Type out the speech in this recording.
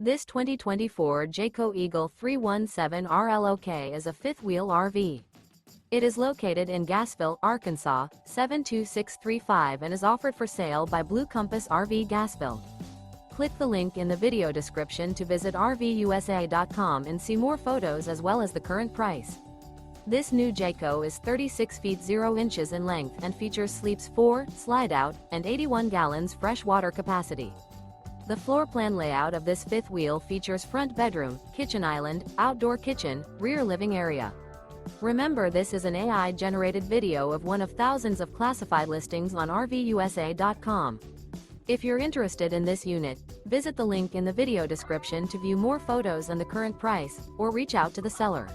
This 2024 Jayco Eagle 317 RLOK is a fifth-wheel RV. It is located in Gassville, Arkansas, 72635 and is offered for sale by Blue Compass RV Gassville. Click the link in the video description to visit RVUSA.com and see more photos as well as the current price. This new Jayco is 36 feet 0 inches in length and features sleeps 4, slide-out, and 81 gallons fresh water capacity. The floor plan layout of this fifth wheel features front bedroom, kitchen island, outdoor kitchen, rear living area. Remember, this is an AI-generated video of one of thousands of classified listings on RVUSA.com. If you're interested in this unit, visit the link in the video description to view more photos and the current price, or reach out to the seller.